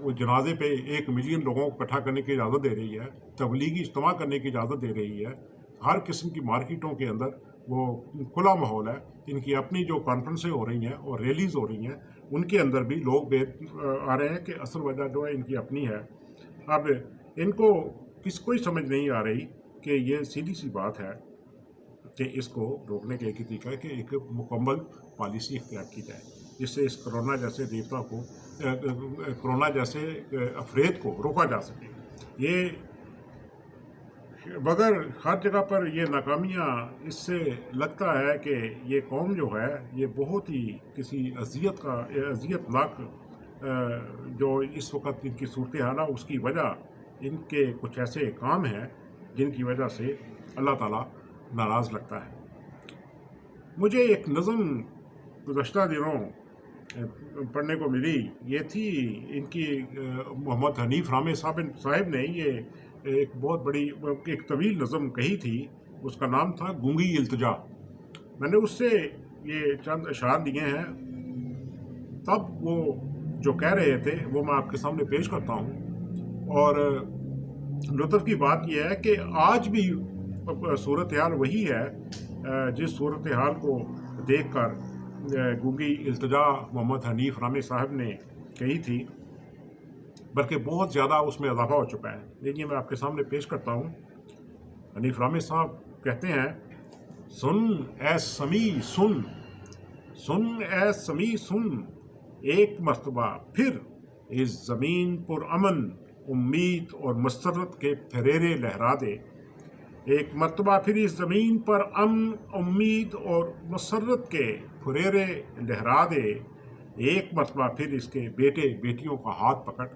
وہ جنازے پہ 1 ملین لوگوں کو اکٹھا کرنے کی اجازت دے رہی ہے، تبلیغی اجتماع کرنے کی اجازت دے رہی ہے، ہر قسم کی مارکیٹوں کے اندر وہ کھلا ماحول ہے، ان کی اپنی جو کانفرنسیں ہو رہی ہیں اور ریلیز ہو رہی ہیں، ان کے اندر بھی لوگ آ رہے ہیں کہ اصل وجہ جو ہے ان کی اپنی ہے۔ اب ان کو کوئی سمجھ نہیں آ رہی کہ یہ سیدھی سی بات ہے کہ اس کو روکنے کا ایک ہی طریقہ ہے کہ ایک مکمل پالیسی اختیار کی جائے، جس سے اس کرونا جیسے دیوتا کو کرونا جیسے افراد کو روکا جا سکے۔ یہ مگر ہر جگہ پر یہ ناکامیاں، اس سے لگتا ہے کہ یہ قوم جو ہے یہ بہت ہی کسی اذیت ناک جو اس وقت ان کی صورتحال ہے، اس کی وجہ ان کے کچھ ایسے کام ہیں جن کی وجہ سے اللہ تعالیٰ ناراض لگتا ہے۔ مجھے ایک نظم گزشتہ دنوں پڑھنے کو ملی، یہ تھی ان کی محمد حنیف رامے صاحب نے یہ ایک بہت بڑی ایک طویل نظم کہی تھی، اس کا نام تھا گونگی التجا۔ میں نے اس سے یہ چند اشعار دیے ہیں، تب وہ جو کہہ رہے تھے وہ میں آپ کے سامنے پیش کرتا ہوں۔ اور لطف کی بات یہ ہے کہ آج بھی صورتحال وہی ہے جس صورتحال کو دیکھ کر گونگی التجا محمد حنیف رامے صاحب نے کہی تھی، بلکہ بہت زیادہ اس میں اضافہ ہو چکا ہے۔ دیکھیے میں آپ کے سامنے پیش کرتا ہوں۔ حنیف رامے صاحب کہتے ہیں، سن اے سمیع سن، سن اے سمیع سن، ایک مرتبہ پھر اس زمین پر امن، امید اور مسرت کے پھریرے لہرا دے۔ ایک مرتبہ پھر اس زمین پر امن، امید اور مسرت کے پھریرے لہرا دے۔ ایک مرتبہ پھر اس کے بیٹے بیٹیوں کا ہاتھ پکڑ،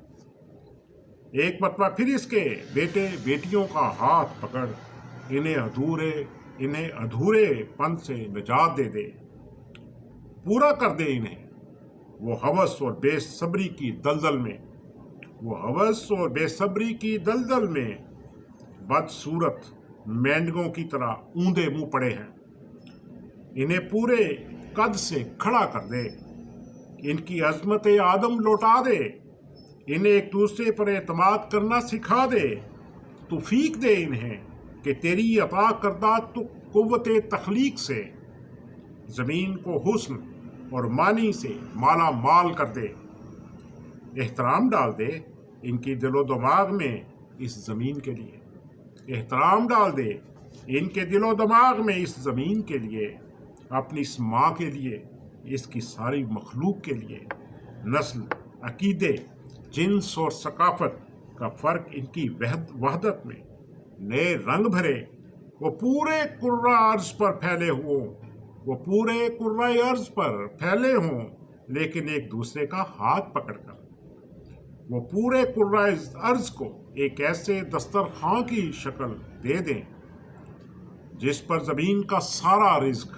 ایک مرتبہ پھر اس کے بیٹے بیٹیوں کا ہاتھ پکڑ، انہیں ادھورے پن سے نجات دے دے، پورا کر دے انہیں وہ ہوس اور بے صبری کی دلدل میں، وہ ہوس اور بے صبری کی دلدل میں بدصورت مینڈگوں کی طرح اوندے منہ پڑے ہیں۔ انہیں پورے قد سے کھڑا کر دے، ان کی عظمت آدم لوٹا دے، انہیں ایک دوسرے پر اعتماد کرنا سکھا دے، توفیق دے انہیں کہ تیری عطا کردہ تو قوت تخلیق سے زمین کو حسن اور معنی سے مالا مال کر دے۔ احترام ڈال دے ان کی دل و دماغ میں اس زمین کے لیے، احترام ڈال دے ان کے دل و دماغ میں اس زمین کے لیے، اپنی اس ماں کے لیے، اس کی ساری مخلوق کے لیے۔ نسل، عقیدے، جنس اور ثقافت کا فرق ان کی وحدت میں نئے رنگ بھرے، وہ پورے کرۂ ارض پر پھیلے ہوں، وہ پورے کرۂ ارض پر پھیلے ہوں، لیکن ایک دوسرے کا ہاتھ پکڑ کر۔ وہ پورے کرۂ ارض کو ایک ایسے دسترخوان کی شکل دے دیں جس پر زمین کا سارا رزق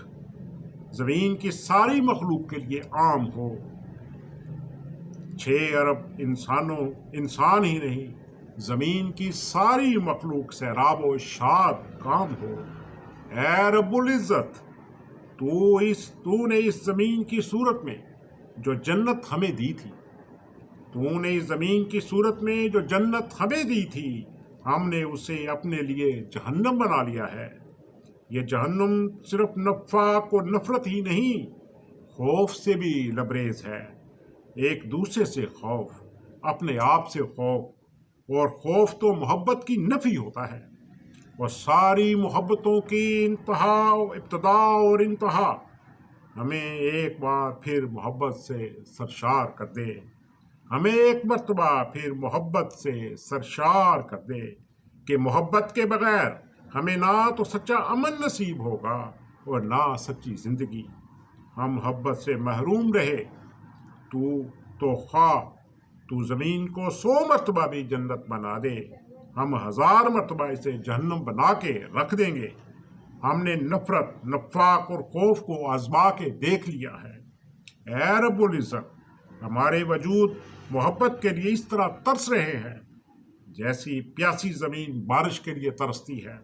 زمین کی ساری مخلوق کے لیے عام ہو۔ 6 ارب انسان ہی نہیں، زمین کی ساری مخلوق سیراب و شاد کام ہو۔ اے رب العزت، تو نے اس زمین کی صورت میں جو جنت ہمیں دی تھی، تو نے اس زمین کی صورت میں جو جنت ہمیں دی تھی، ہم نے اسے اپنے لیے جہنم بنا لیا ہے۔ یہ جہنم صرف نفاق اور نفرت ہی نہیں، خوف سے بھی لبریز ہے۔ ایک دوسرے سے خوف، اپنے آپ سے خوف، اور خوف تو محبت کی نفی ہوتا ہے، اور ساری محبتوں کی ابتدا اور انتہا۔ ہمیں ایک بار پھر محبت سے سرشار کر دے، ہمیں ایک مرتبہ پھر محبت سے سرشار کر دے، کہ محبت کے بغیر ہمیں نہ تو سچا امن نصیب ہوگا اور نہ سچی زندگی۔ ہم محبت سے محروم رہے تو خواہ تو زمین کو 100 مرتبہ بھی جنت بنا دے، ہم 1000 مرتبہ اسے جہنم بنا کے رکھ دیں گے۔ ہم نے نفرت، نفاق اور خوف کو آزما کے دیکھ لیا ہے۔ اے رب العزت، ہمارے وجود محبت کے لیے اس طرح ترس رہے ہیں جیسی پیاسی زمین بارش کے لیے ترستی ہے۔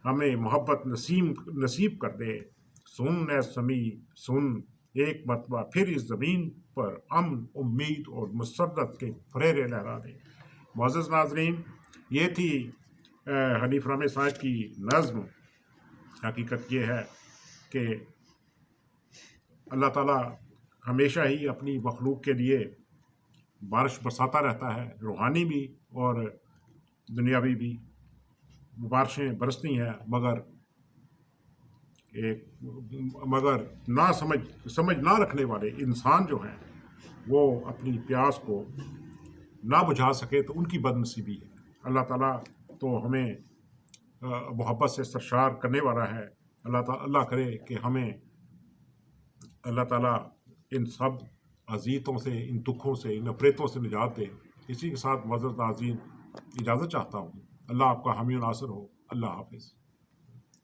ہمیں محبت نصیب کر دے۔ سن اے سمیع سن، ایک مرتبہ پھر اس زمین پر امن، امید اور مسرت کے پھریرے لہرا دے۔ معزز ناظرین، یہ تھی حنیف رحمت صاحب کی نظم۔ حقیقت یہ ہے کہ اللہ تعالیٰ ہمیشہ ہی اپنی مخلوق کے لیے بارش برساتا رہتا ہے، روحانی بھی اور دنیاوی بھی بارشیں برستی ہیں، مگر سمجھ نہ رکھنے والے انسان جو ہیں وہ اپنی پیاس کو نہ بجھا سکے تو ان کی بد نصیبی ہے۔ اللہ تعالیٰ تو ہمیں محبت سے سرشار کرنے والا ہے۔ اللہ کرے کہ ہمیں اللہ تعالیٰ ان سب اذیتوں سے، ان دکھوں سے، ان نفرتوں سے نجات دے۔ اسی کے ساتھ معزز ناظرین اجازت چاہتا ہوں۔ اللہ آپ کا حامی و ناصر ہو۔ اللہ حافظ۔